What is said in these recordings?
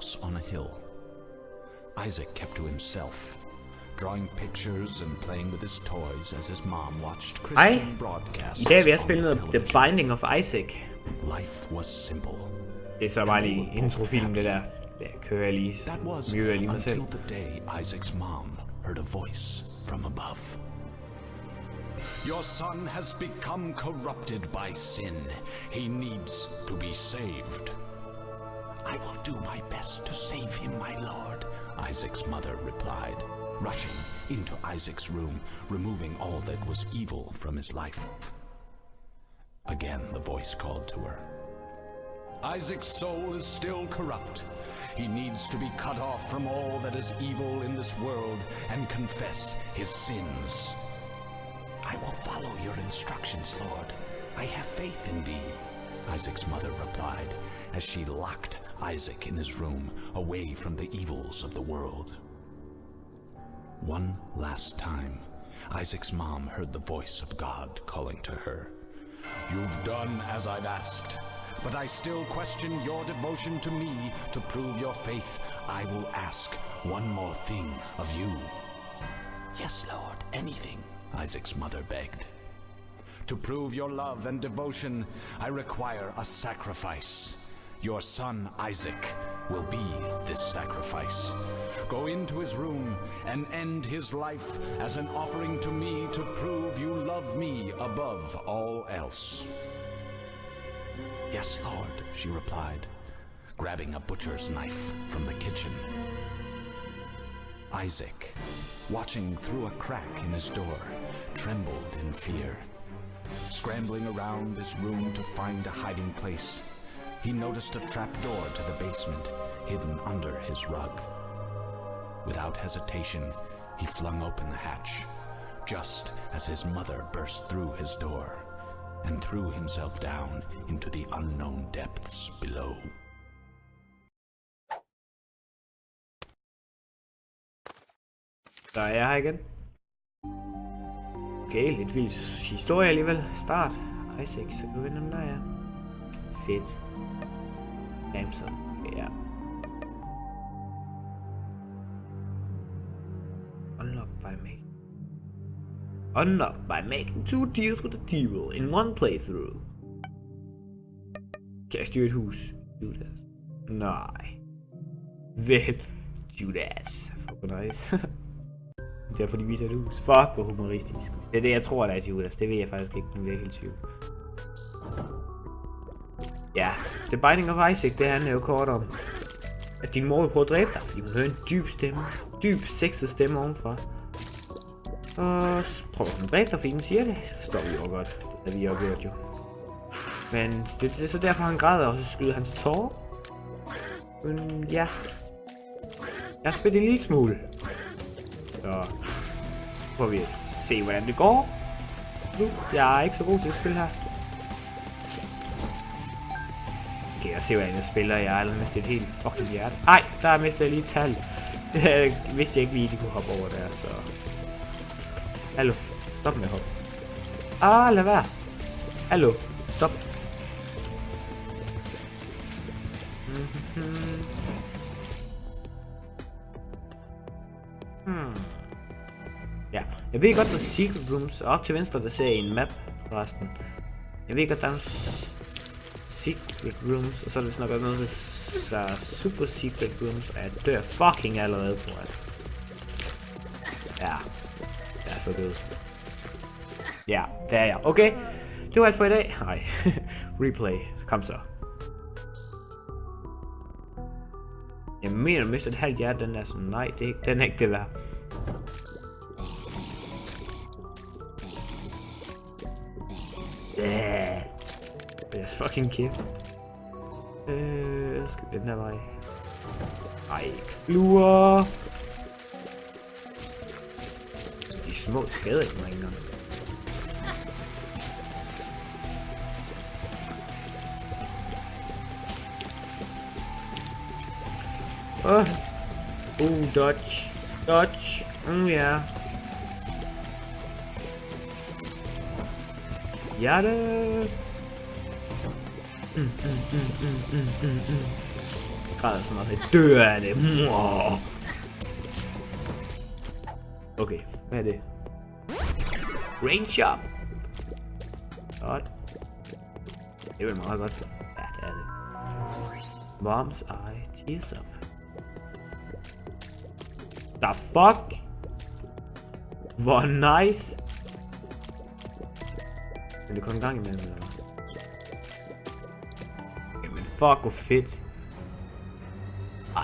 house on a hill. Isaac kept to himself, drawing pictures and playing with his toys as his mom watched Christian broadcasts. I dag vil jeg spille noget The Binding of Isaac. Life was simple. Det er så bare lige introfilm, det der. Der kører jeg lige, mjøder jeg lige mig selv. Until the day Isaac's mom heard a voice from above. Your son has become corrupted by sin. He needs to be saved. I will do my best to save him, my lord, Isaac's mother replied, rushing into Isaac's room, removing all that was evil from his life. Again the voice called to her. Isaac's soul is still corrupt. He needs to be cut off from all that is evil in this world and confess his sins. I will follow your instructions, Lord. I have faith in thee, Isaac's mother replied as she locked Isaac in his room, away from the evils of the world. One last time, Isaac's mom heard the voice of God calling to her. You've done as I've asked, but I still question your devotion to me. To prove your faith, I will ask one more thing of you. Yes, Lord, anything, Isaac's mother begged. To prove your love and devotion, I require a sacrifice. Your son Isaac will be this sacrifice. Go into his room and end his life as an offering to me to prove you love me above all else. Yes, Lord, she replied, grabbing a butcher's knife from the kitchen. Isaac, watching through a crack in his door, trembled in fear. Scrambling around his room to find a hiding place, he noticed a trapdoor to the basement hidden under his rug. Without hesitation, he flung open the hatch, just as his mother burst through his door and threw himself down into the unknown depths below. Der er jeg her igen. Okay, lidt vild historie alligevel. Start. Isaac, så kan vi vende dem der, ja. Fedt. Amson, ja. Unlock by making 2 deals with the devil in one playthrough. Kan jeg styre et hus? Judas. Nej. Vel. Judas. Fuck, nice. Derfor de viser et hus. Fuck, hvor humoristisk. Det er det, jeg tror, der er Judas. Det ved jeg faktisk ikke, nu er jeg helt tvivl. Ja, The Binding of Isaac, det handler jo kort om, at din mor vil prøve at dræbe dig, fordi hun hører en dyb stemme. Dyb, sexet stemme ovenfra. Og så prøver hun at dræbe dig, fordi den siger det. Forstår vi jo godt. Det har vi jo gjort jo. Men det er så derfor, han græder, og så skyder hans tårer. Men ja. Jeg har spillet en lille smule. Så får vi at se, hvordan det går. Nu, jeg er ikke så god til at spille her. Okay, jeg ser, hvordan jeg spiller. Jeg har mistet et helt fucking hjerte. Ej, der mistede jeg lige et tal. Det vidste jeg ikke lige, de kunne hoppe over der, så... Hallo, stop med at hoppe. Ah, lad være. Hallo, stop. Ja, jeg ved godt, der er secret rooms, og op til venstre, der ser jeg en map, forresten. Jeg ved godt, der er secret rooms, og så er det nok også noget, der er super secret rooms, og jeg dør fucking allerede, tror jeg. Ja, jeg er så død. Ja, der er jeg. Okay, det var alt for i dag. Nej, replay, kom så. Jeg mener, at miste et halvt hjerte, den er sådan, nej, det er ikke, den er ikke det der. Yeah. Yes, fucking kæft. Skal vi den her vej? Ej, fluer. De små skader ikke mig engang. Dodge. Dodge. Ja. Hjerte. græder så meget, så jeg dør af det. Okay, hvad er det? Range up. Godt. Det er vel meget godt. Ja, det er det. Mom's eye tears up. The fuck? Hvor nice. Men det kun en gang imellem, eller hvad? Jamen fuck, hvor fedt.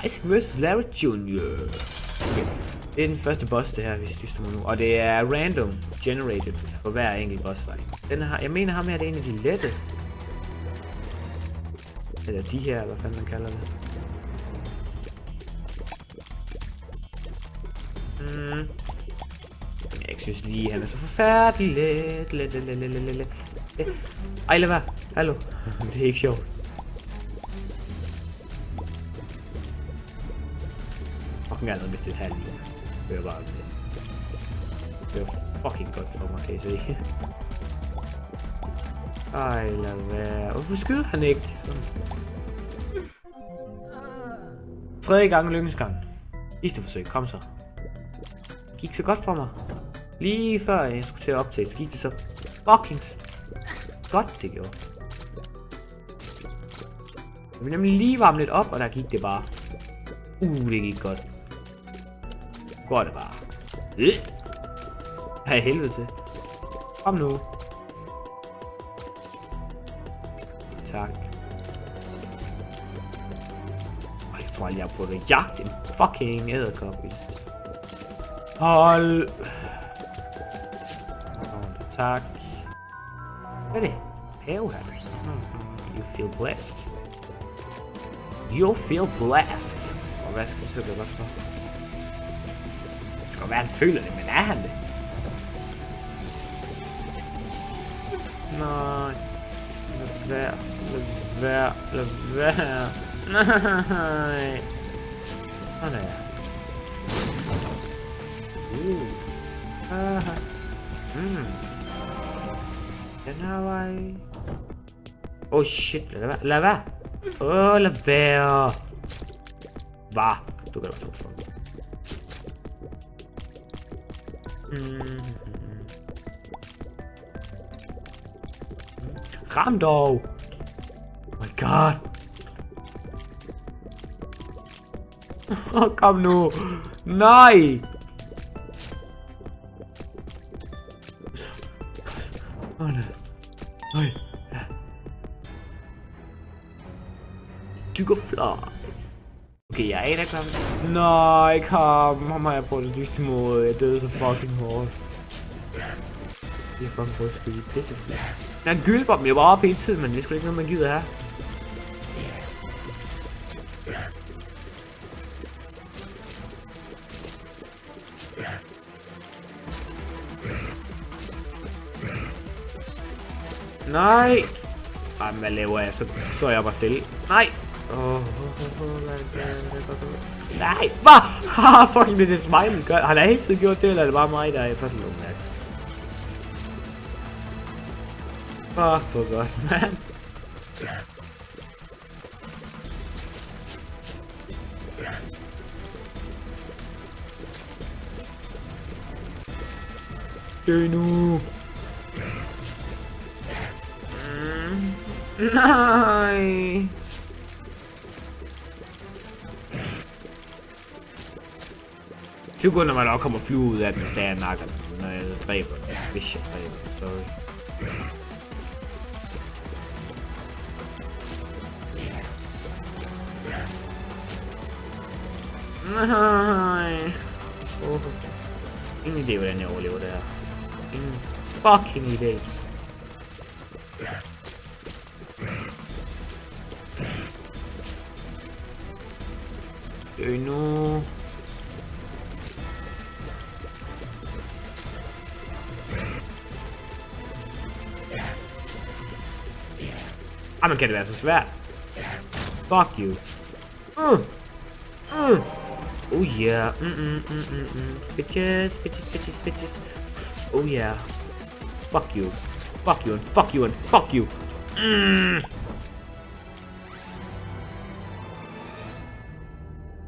Isaac vs. Larry Jr. Okay. Det er den første boss, det her, vi styrer mod nu. Og det er random generated for hver enkelt boss fight. Den her, jeg mener ham her, det er en af de lette. Eller de her, hvad fanden man kalder det. Jeg synes lige, han er så forfærdelig let. Ej, lad være. Hallo. Det er ikke sjovt. Fucking gerne mistet et halvt liv. Det er bare det. Det var fucking godt for mig, kan I se. Ej, lad være. Hvorfor skyder han ikke? Tredje gang lykkens gang. Sidste forsøg, kom så. Det gik så godt for mig. Lige før jeg skulle til at optage, så gik det så fucking godt, det gjorde. Jeg ville nemlig lige varme lidt op, og der gik det bare. Det gik godt. Går det bare. Hvad i helvede til? Kom nu. Tak. Jeg tror aldrig, jeg har prøvet at jagte en fucking edderkop. Hold. Tak. Hvad er det? Pave her. You feel blessed. You feel blessed. Og hvad skal vi så gøre godt for? Det kan være, han føler det, men er han det? Nej. Lad være. Nej. Sådan er jeg. Den her vej. Oh shit, lad være. Lad være. Hvad? Du kan være så for. Ram dog. Oh my god. Kom nu. Nej. Nej. Du går fly. Okay, jeg aner ikke ham. Nej, kom. Ham har jeg prøvet at dyste imod. Jeg døde så fucking hårdt. Det er fucking prøvet at skyde i pissefly. Den gylper dem jo bare op hele tiden, men det er sgu ikke noget, man gider her. Nej! Ej, hvad laver jeg? Så står jeg bare stille. Nej! Nej! Hvad? Haha, fucking det er smiley gør. Har han hele tiden gjort det, eller er det bare mig, der er først lidt mærke? Fuck, hvor godt, mand. Dø nu! Nej! Så går når man nok kommer flyve ud af den, hvis der er nakker, når jeg dræber den. Hvis jeg dræber den, sorry. Nej! Ingen idé, hvordan jeg overlever det her. Ingen fucking idé. Dø nu. Ej, man kan det være så svært. Fuck you. Oh yeah. Bitches. Oh yeah. Fuck you. Fuck you and fuck you and fuck you.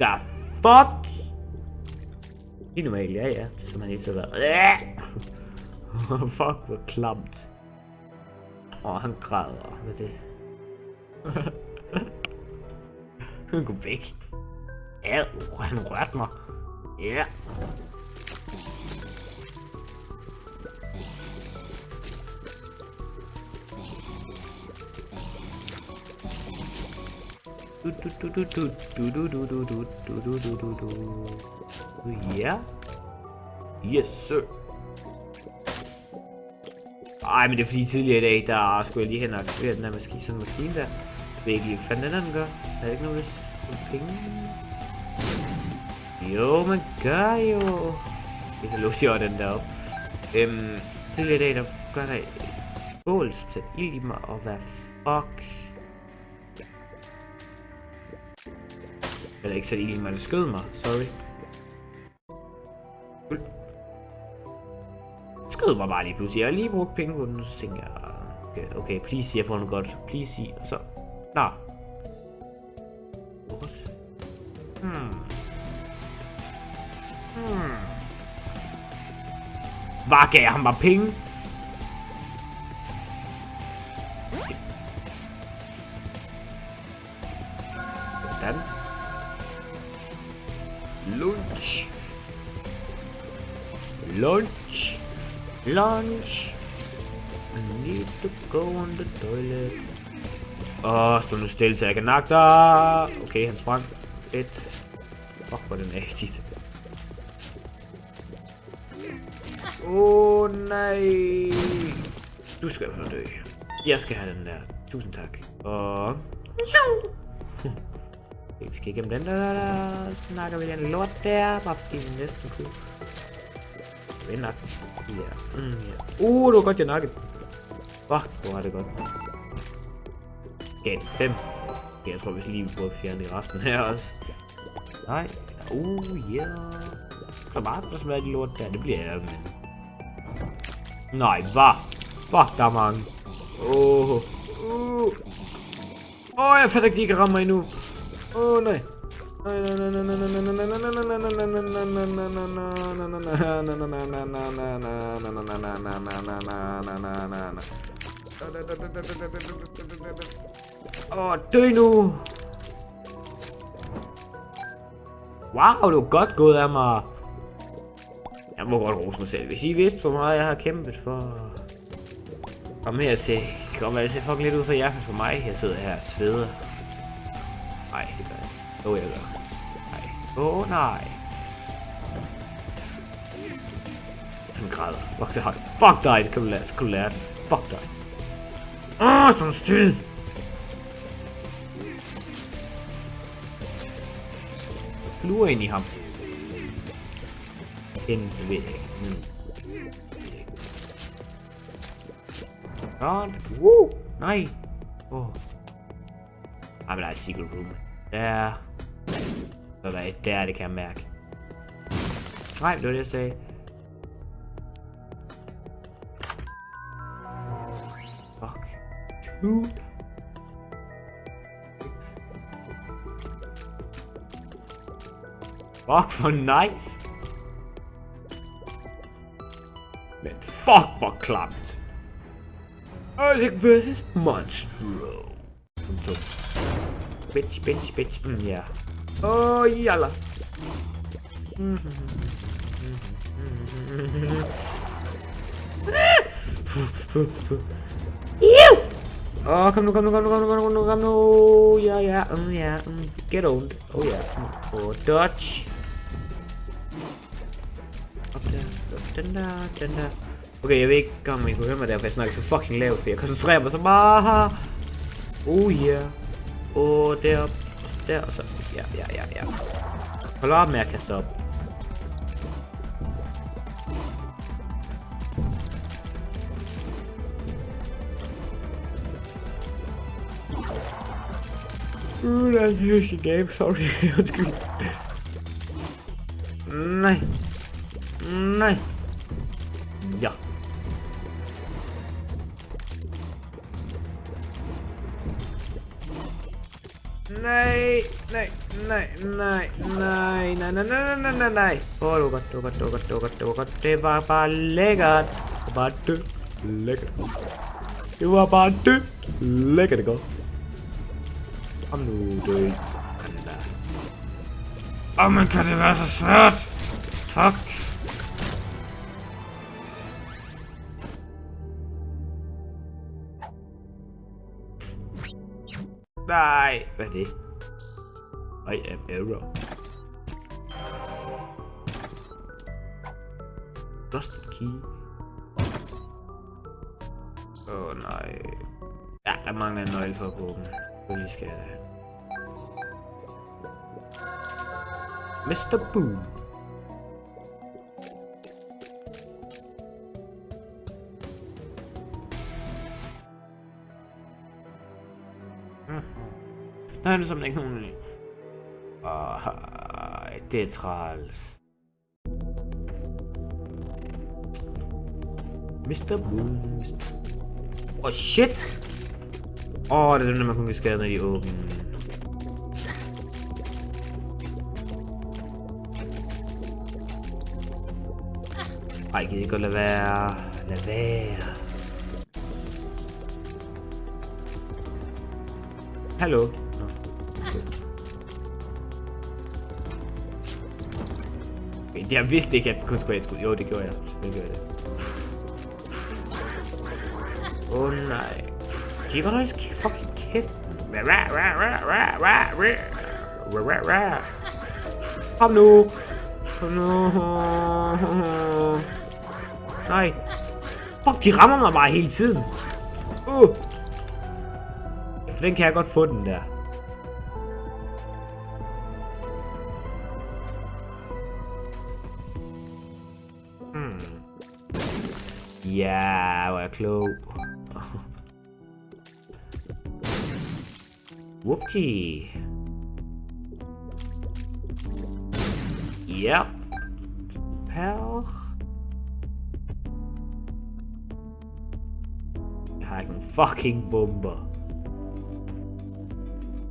The fuck? Det er normalt, ja. Som han ikke så der. Fuck, hvor klamt. Han græder. Hvad er det? Han går væk. Ja, han rørte mig. Ja. Ja. Yes, sir. Ej, men det er fordi tidligere i dag, der skulle jeg lige hen og aktivere den her maskine, sådan en maskine der. Jeg ved ikke lige, hvad fanden den gør. Er det ikke noget, der får penge? Jo, man gør jo. Hvis jeg låser den deroppe. Tidligere i dag, der gør der bål, som sætter ild i mig, og hvad fuck? Eller ikke sætte ild i mig, det skød mig, sorry. Skød mig bare lige pludselig. Jeg har lige brugt penge på den, så tænker jeg, okay, please sig, jeg får noget godt. Please sig, og så, klar. Hvad gav jeg ham bare penge? Sådan. Lunch. Lunch. Lunch. I need to go on the toilet. Stå nu stille, så jeg kan nakke dig. Okay, han sprang. Fedt. Fuck, hvor er det nasty. Nej. Du skal i hvert fald dø. Jeg skal have den der. Tusind tak. Og... vi skal igennem den der. Snakker vi den lort der. Bare fordi vi næsten kunne. Det er nakken. Ja. Ja. Det var godt, jeg nakkede. Fuck, hvor er det godt. Gav 5. Okay, jeg tror, vi lige vil prøve at fjerne i resten her også. Nej. Ja. Der var der smager de lort der. Det bliver jeg, men... Nej, hvad? Fuck, der er mange. Jeg fatter ikke, de kan ramme mig endnu. Nej. Dø nu. Wow, det var godt gået af mig. Jeg må godt rose mig selv. Hvis I vidste, hvor meget jeg har kæmpet for... Kom her til... Kom her til fucking lidt ud for jer, for mig. Jeg sidder her og sveder. Nej, det gør jeg. Jeg gør. Nej. Nej. Han græder. Fuck dig. Fuck dig, det kan du lære. Skal du lære det. Fuck dig. Stå stille. Fluer ind i ham. Den ved jeg ikke. Nej. Men der er et secret room. Der. Så der er et der, det kan jeg mærke. Nej, det var det, jeg sagde. Fuck. Dude. Fuck, hvor nice. Men fuck, hvor klamt. Isaac vs. Monstro. Bitch. Ja. Jalla. Kom nu. Ja. Get owned. Dodge. Op der. Den der. Okay, jeg ved ikke, om I kunne høre mig der, for jeg snakker så fucking lavt, for jeg koncentrerer mig så meget. Deroppe. Der, og så. Ja. Hold op med at kaste op. That's just a game, sorry. Undskyld. Nej. Ja. Nej. Åh, det var godt. Det var bare lækkert. Det var bare dødt lækkert. Det var bare dødt lækkert godt. Kom nu, død. Men kan det være så svært? Fuck. Nej, hvad er det? I am error. Rusted key. Nej. Ja, der mangler en nøgle for at åbne. Selvfølgelig skal jeg det. Mr. Boom. Der er det som ikke nogen... det er træls. Mr. Boom. Shit! Det er dem, der man kun kan skade, når de er åbne. Ej, kan I ikke godt lade være? Lad være. Hallo? Okay, jeg vidste ikke, at den kun skulle have et skud. Jo, det gjorde jeg. Selvfølgelig gjorde jeg det. Nej. Kan I godt holde fucking kæft? Kom nu! Nej. Fuck, de rammer mig bare hele tiden. For den kan jeg godt få den der. Ja, hvor er jeg klog. Whoopty. Yep. Pal. Jeg har ikke en fucking bomber.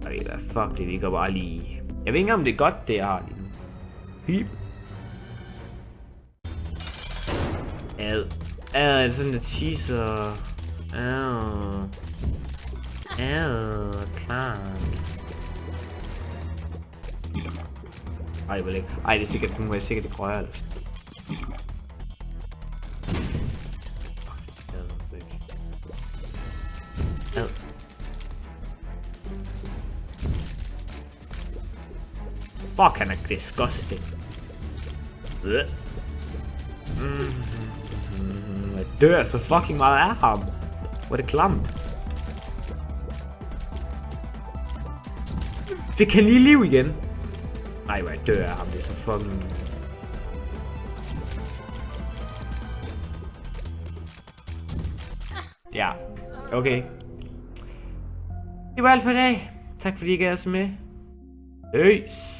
Okay, hvad fuck det, vi går bare lige. Jeg ved ikke om det er godt, det jeg har lige nu. Pip. Det er sådan, der teaser. Klart. Ej, vel ikke. Ej, det er sikkert, nu er jeg sikkert det grønne. Fuck, han er disgusting. Jeg dør så fucking meget af ham. Hvor er det klamt. Fik han lige liv igen? Nej, hvor jeg dør af ham. Det er så fucking... Ja, okay. Det var alt for i dag. Tak fordi I gav os med. Peace.